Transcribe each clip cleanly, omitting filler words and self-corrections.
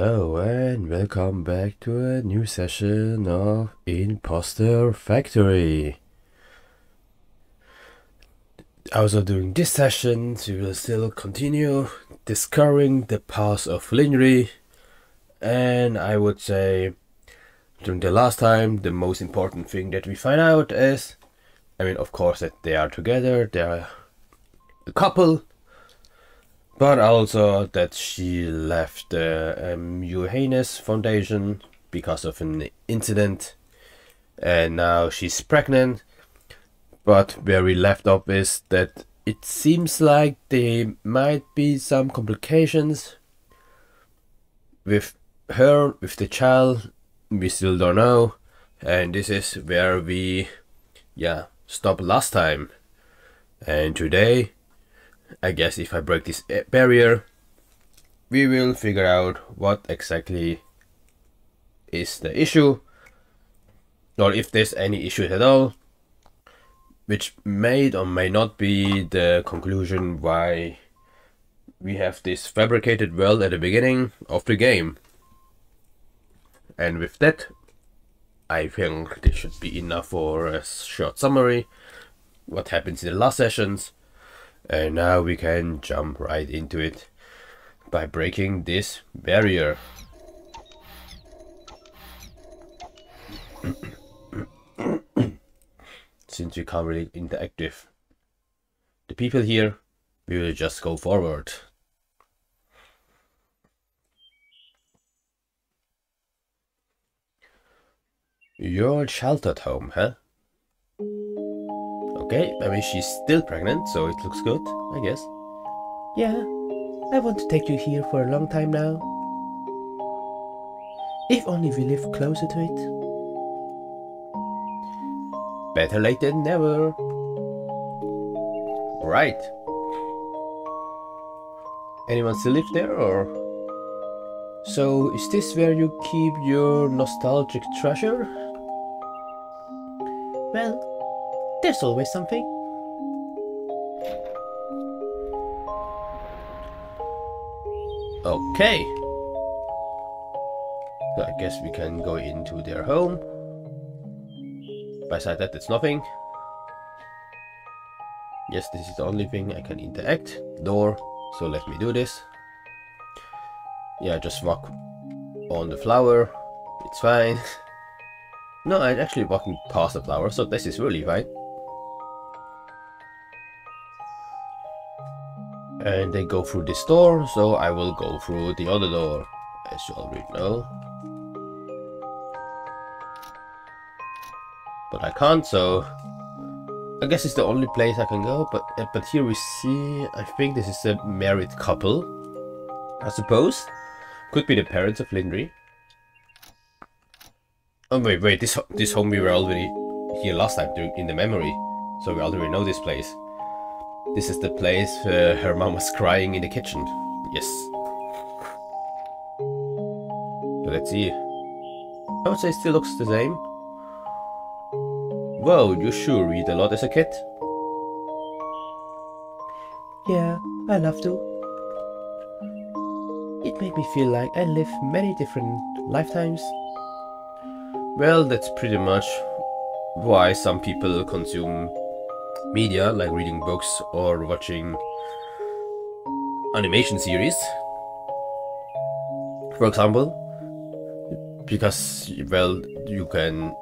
Hello and welcome back to a new session of Impostor Factory. Also during this session we will still continue discovering the past of Linry, and I would say during the last time the most important thing that we find out is, of course, that they are together, they are a couple, but also that she left the Johannes Foundation because of an incident, and now she's pregnant. But where we left off is that it seems like there might be some complications with her, with the child. We still don't know, and this is where we stopped last time. And today, I guess if I break this barrier, we will figure out what exactly is the issue, or if there's any issue at all, which may or may not be the conclusion why we have this fabricated world at the beginning of the game. And with that, I think this should be enough for a short summary what happens in the last sessions. And now we can jump right into it by breaking this barrier. Since we can't really interact with the people here, we will just go forward. Your childhood home, huh? Okay, she's still pregnant, so it looks good, I guess. Yeah, I want to take you here for a long time now. If only we live closer to it. Better late than never. Right. Anyone still live there, or? So, is this where you keep your nostalgic treasure? Well, there's always something. Okay. So I guess we can go into their home. Besides that, it's nothing. Yes, this is the only thing I can interact. Door. So let me do this. Yeah, just walk on the flower. It's fine. No, I'm actually walking past the flower, so this is really fine. And they go through this door, so I will go through the other door, as you already know. But I can't, so I guess it's the only place I can go. But here we see, I think this is a married couple, I suppose. Could be the parents of Lindry. Oh wait, this home we were already here last time in the memory, so we already know this place. This is the place her mom was crying in the kitchen. Yes. So let's see. I would say it still looks the same. Whoa, you sure read a lot as a kid? Yeah, I love to. It made me feel like I lived many different lifetimes. Well, that's pretty much why some people consume media, like reading books or watching animation series, for example, because, well, you can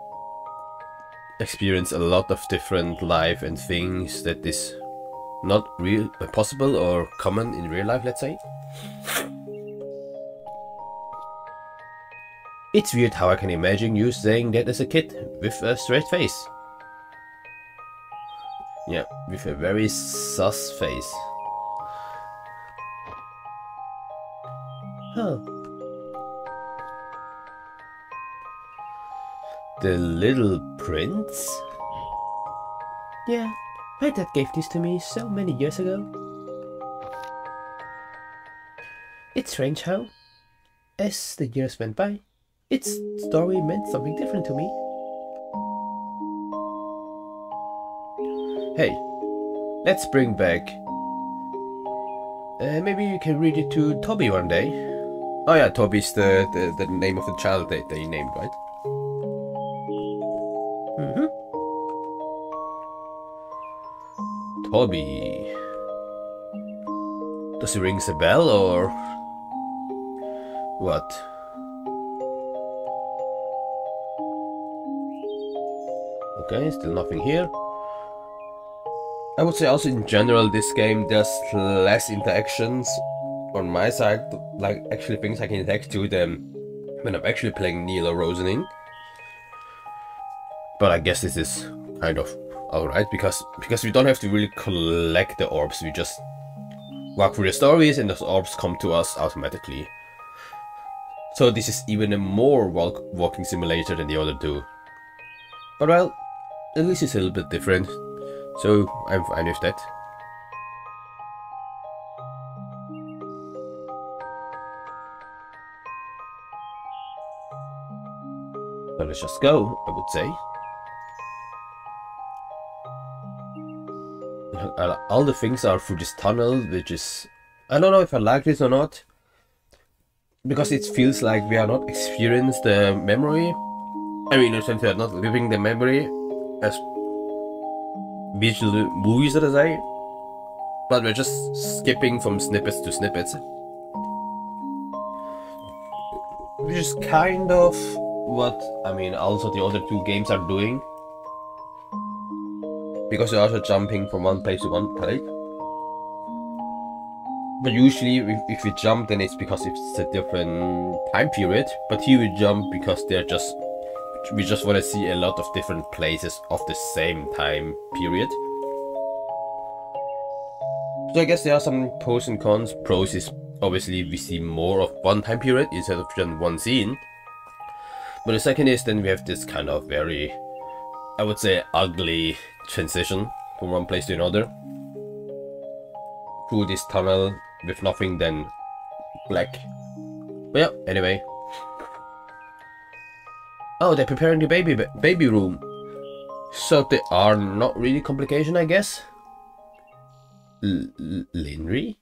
experience a lot of different life and things that is not real possible or common in real life, let's say. It's weird how I can imagine you saying that as a kid with a straight face. Yeah, with a very sus face. Huh. The Little Prince? Yeah, my dad gave this to me so many years ago. It's strange how, as the years went by, its story meant something different to me. Hey, let's bring back... maybe you can read it to Toby one day. Oh yeah, Toby's the name of the child they named, right? Mm-hmm. Toby. Does he rings a bell or what? Okay, still nothing here. I would say also in general this game there's less interactions on my side, like actually things I can interact to them when I'm actually playing Neil or Rosening. But I guess this is kind of alright because we don't have to really collect the orbs, we just walk through the stories and those orbs come to us automatically. So this is even a more walking simulator than the other two. But well, at least it's a little bit different, so I'm fine with that. So let's just go, I would say. All the things are through this tunnel, which is... I don't know if I like this or not. Because it feels like we are not experiencing the memory. I mean, in a sense we are not living the memory as visual movies, that I say. But we're just skipping from snippets to snippets. Which is kind of what, I mean, also the other two games are doing. Because you're also jumping from one place to one place. But usually if we jump then it's because it's a different time period. But here we jump because we just want to see a lot of different places of the same time period. So I guess there are some pros and cons. Pros is obviously we see more of one time period instead of just one scene. But the second is then we have this kind of very, I would say, ugly transition from one place to another. Through this tunnel with nothing then black. But yeah, anyway. Oh, they're preparing the baby room. So they are not really complication, I guess. Linry?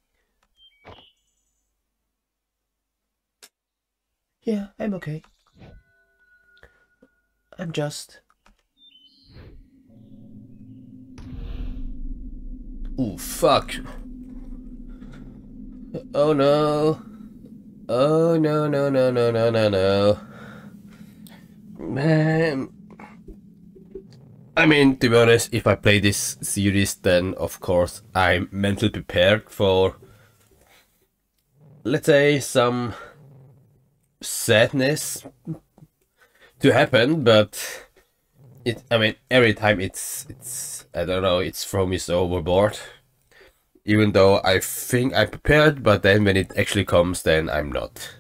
Yeah, I'm okay. I'm just... Ooh, fuck. Oh no. Oh no, no, no, no, no, no, no. Man. I mean, to be honest, if I play this series, then of course I'm mentally prepared for, let's say, some sadness to happen, but I mean, every time it's I don't know, it's thrown me so overboard. Even though I think I'm prepared, but then when it actually comes, then I'm not.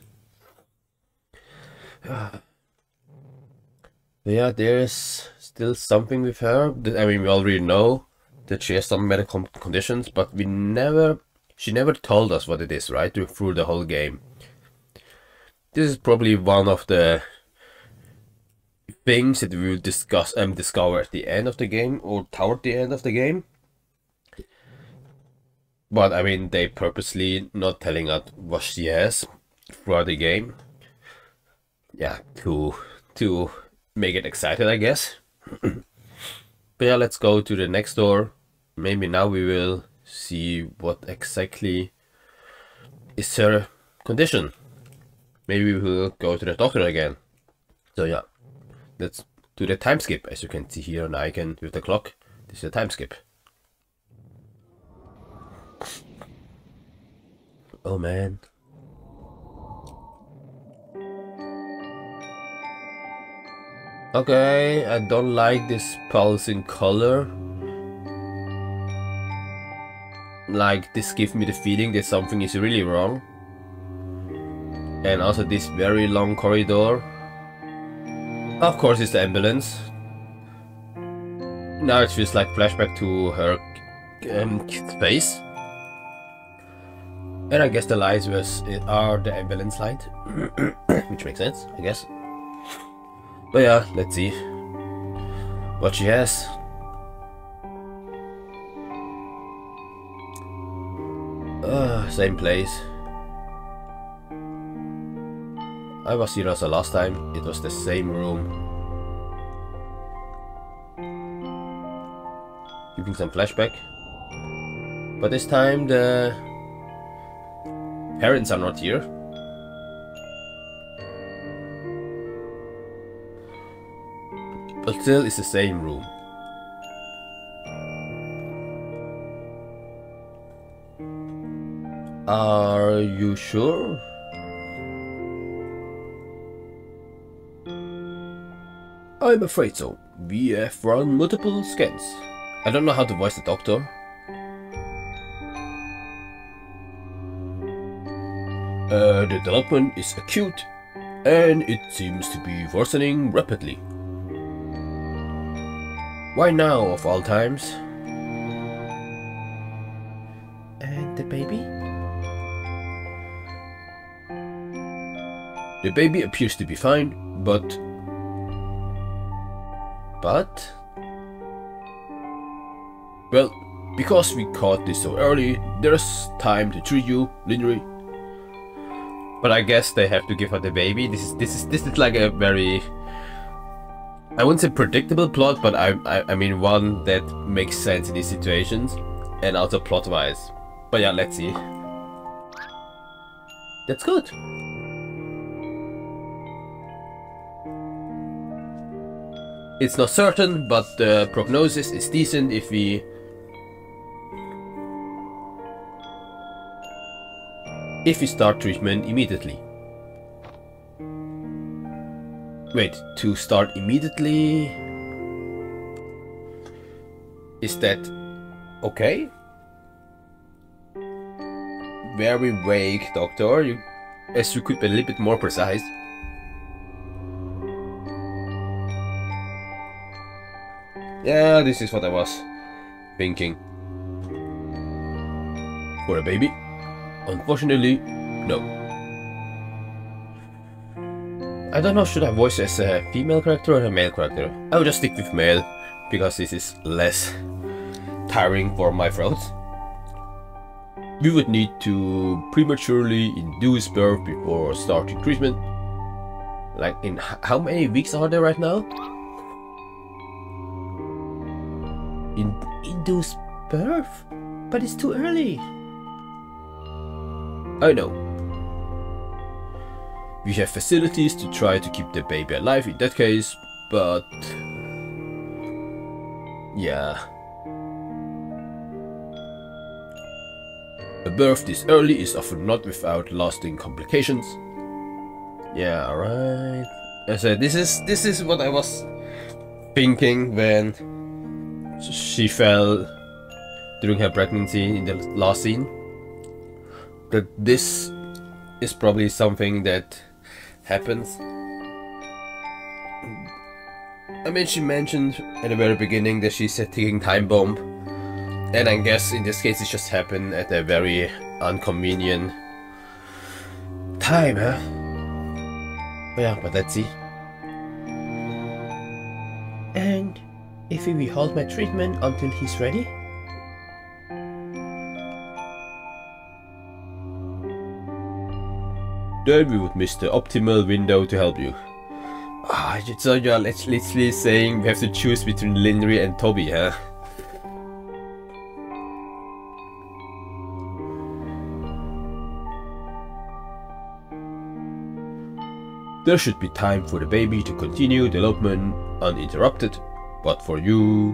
Yeah, there's still something with her. I mean, we already know that she has some medical conditions, but she never told us what it is, right? Through the whole game. This is probably one of the things that we will discover at the end of the game, or toward the end of the game. But I mean, they purposely not telling us what she has throughout the game. Yeah, to make it excited, I guess. But yeah, let's go to the next door. Maybe now we will see what exactly is her condition. Maybe we will go to the doctor again. So yeah, let's do the time skip. As you can see here on the icon with the clock, this is a time skip. Oh man. Okay, I don't like this pulsing color. Like, this gives me the feeling that something is really wrong. And also this very long corridor. Of course it's the ambulance. Now it feels like flashback to her kid's face. And I guess the lights are the ambulance light. Which makes sense, I guess. But yeah, let's see what she has. Same place. I was here also last time. It was the same room. Giving some flashback. But this time the parents are not here. But still it's the same room. Are you sure? I'm afraid so. We have run multiple scans. I don't know how to voice the doctor. The development is acute and it seems to be worsening rapidly. Why now of all times? And the baby? The baby appears to be fine, but... Well, because we caught this so early, there's time to treat you, Linry. But I guess they have to give her the baby. This is like a very... I wouldn't say predictable plot, but I mean one that makes sense in these situations. And also plot-wise. But yeah, let's see. That's good. It's not certain, but the prognosis is decent if we start treatment immediately. Wait, to start immediately? Is that okay? Very vague, doctor. You could be a little bit more precise. Yeah, this is what I was thinking. For a baby? Unfortunately, no. I don't know, should I voice as a female character or a male character? I will just stick with male, because this is less tiring for my throat. We would need to prematurely induce birth before starting treatment. Like, in how many weeks are there right now? Induce birth? But it's too early. I know. We have facilities to try to keep the baby alive in that case, but... yeah. A birth this early is often not without lasting complications. Yeah, alright. I said, this is what I was thinking when she fell during her pregnancy in the last scene. That this is probably something that happens. I mean, she mentioned at the very beginning that she's a ticking time bomb, and I guess in this case it just happened at a very inconvenient time, huh? Yeah, but let's see. And if we hold my treatment until he's ready? Then we would miss the optimal window to help you. So you're literally saying we have to choose between Linry and Toby, huh? There should be time for the baby to continue development uninterrupted, but for you...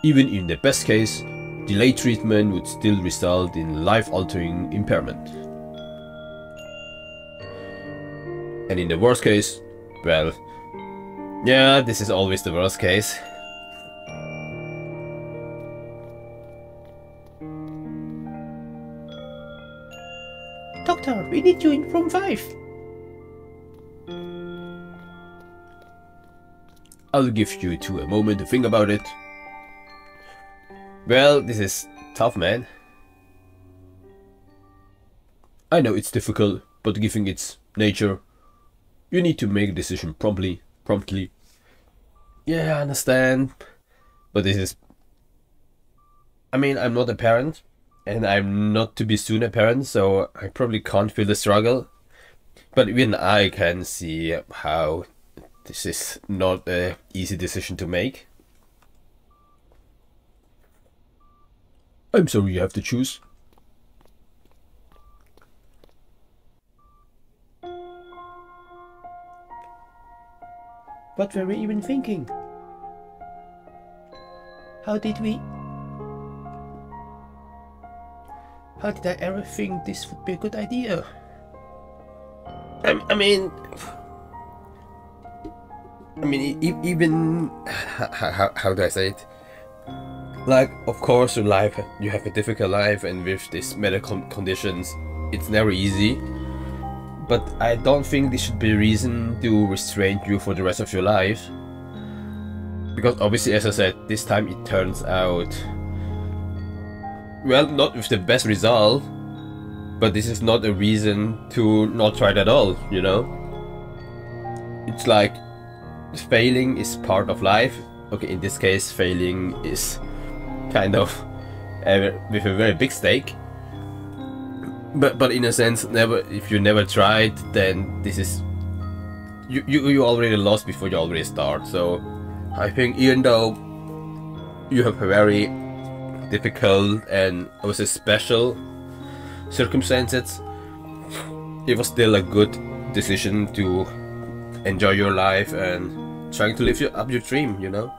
even in the best case, delayed treatment would still result in life-altering impairment. And in the worst case, well, yeah, this is always the worst case. Doctor, we need you in room 5. I'll give you two a moment to think about it. Well, this is tough, man. I know it's difficult, but given its nature, you need to make a decision promptly. Yeah, I understand. But this is... I mean, I'm not a parent. And I'm not to be soon a parent, so I probably can't feel the struggle. But even I can see how this is not an easy decision to make. I'm sorry you have to choose. What were we even thinking? How did I ever think this would be a good idea? I mean, even how do I say it? Like, of course, you have a difficult life, and with these medical conditions, it's never easy. But I don't think this should be a reason to restrain you for the rest of your life. Because obviously, as I said, this time it turns out, well, not with the best result, but this is not a reason to not try it at all, you know? It's like, failing is part of life. Okay, in this case, failing is kind of with a very big stake. But in a sense, if you never tried, then this is you already lost before you already start. So I think even though you have a very difficult and also special circumstances, it was still a good decision to enjoy your life and trying to live up your dream, you know?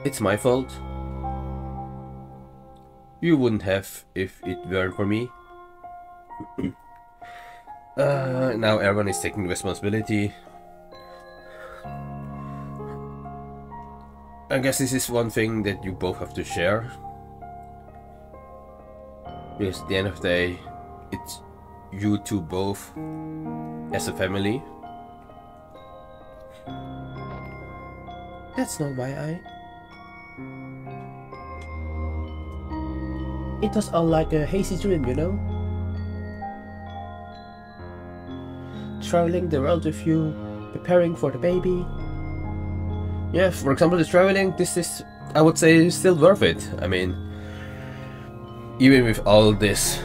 It's my fault. You wouldn't have if it weren't for me. Now everyone is taking responsibility. I guess this is one thing that you both have to share. Because at the end of the day, it's you two both as a family. That's not why It was all like a hazy dream, you know? Traveling the world with you, preparing for the baby. Yeah, for example, the traveling, this is, I would say, still worth it. I mean, even with all this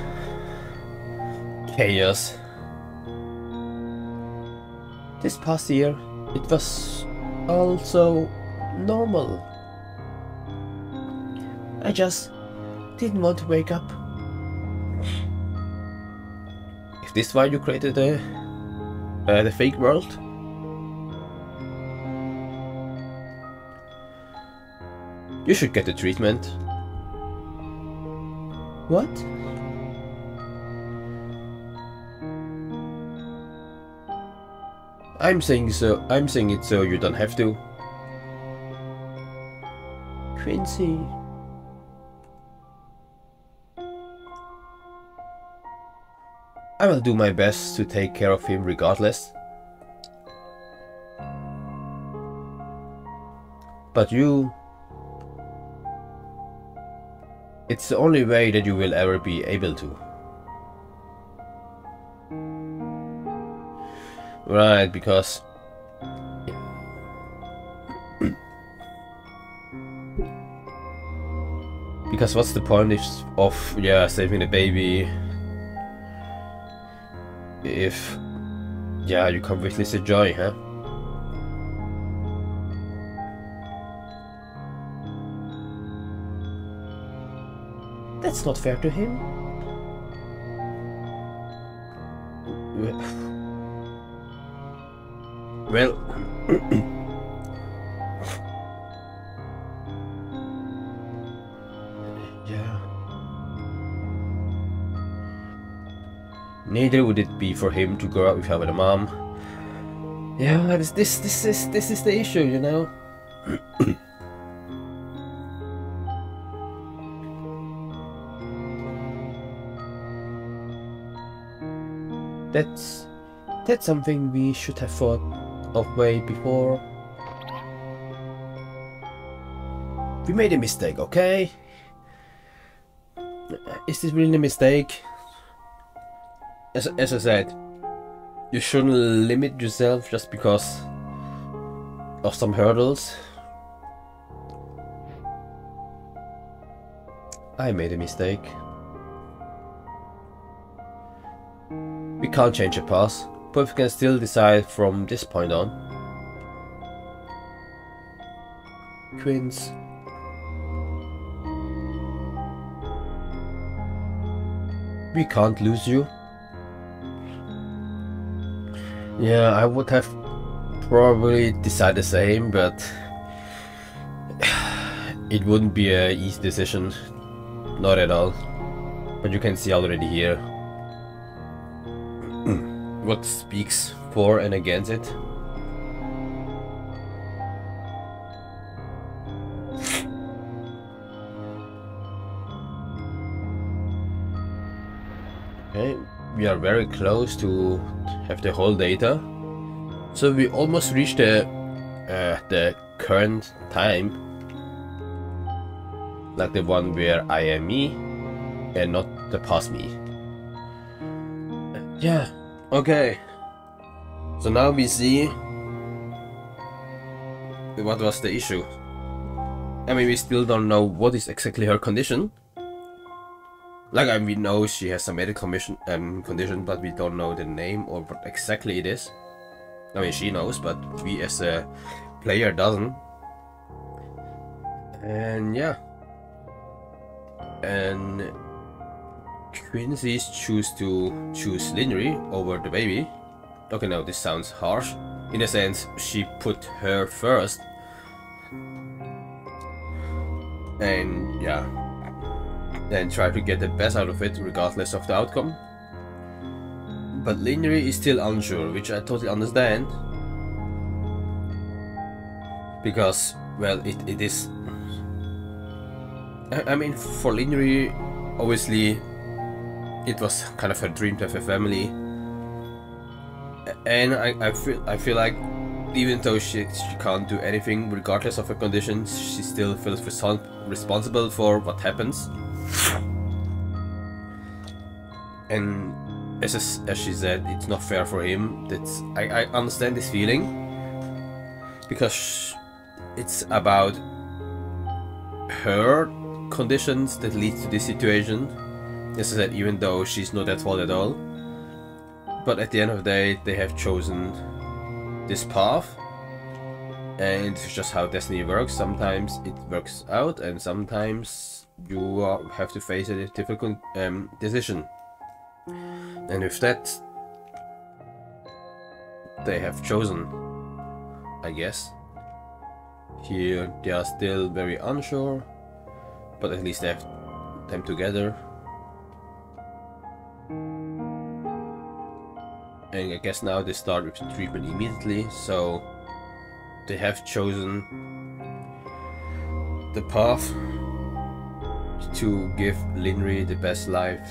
chaos. This past year, it was also normal. I just didn't want to wake up. Is this why you created the fake world? You should get the treatment. What? I'm saying it so you don't have to. Quincy. I will do my best to take care of him regardless. But you... It's the only way that you will ever be able to. Right, because... Because what's the point of saving the baby if you can't witness the joy, huh? That's not fair to him. Well, yeah. Neither would it be for him to grow up without a mom. Yeah, this is the issue, you know. That's something we should have thought of way before. We made a mistake, okay? Is this really a mistake? As I said, you shouldn't limit yourself just because of some hurdles. I made a mistake. We can't change the past, but we can still decide from this point on. Quince. We can't lose you. Yeah, I would have probably decided the same, but it wouldn't be an easy decision. Not at all. But you can see already here what speaks for and against it. Okay, we are very close to have the whole data, so we almost reached the current time, like the one where I am me and not the past me. Yeah, okay. So now we see what was the issue. I mean, we still don't know what is exactly her condition. Like, I mean, we know she has some medical condition, but we don't know the name or what exactly it is. I mean, she knows, but we as a player doesn't. And yeah. And Quincy choose Linry over the baby. Okay, now this sounds harsh. In a sense, she put her first. And yeah. And try to get the best out of it regardless of the outcome. But Linry is still unsure, which I totally understand. Because, well, it is... I mean, for Linry, obviously, it was kind of her dream to have a family. And I feel like, even though she can't do anything regardless of her conditions, she still feels responsible for what happens. And as she said, it's not fair for him. I understand this feeling, because it's about her conditions that lead to this situation. As I said, even though she's not at fault at all, but at the end of the day, they have chosen this path, and it's just how destiny works. Sometimes it works out, and sometimes you have to face a difficult decision. And with that, they have chosen, I guess. Here they are still very unsure, but at least they have them together. And I guess now they start with the treatment immediately, so they have chosen the path to give Linry the best life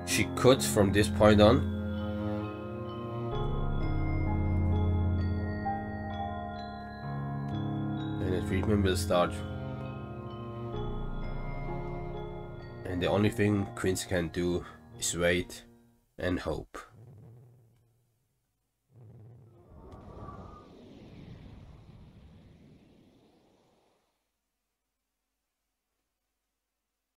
she could from this point on. And the treatment will start. And the only thing Quincy can do is wait and hope.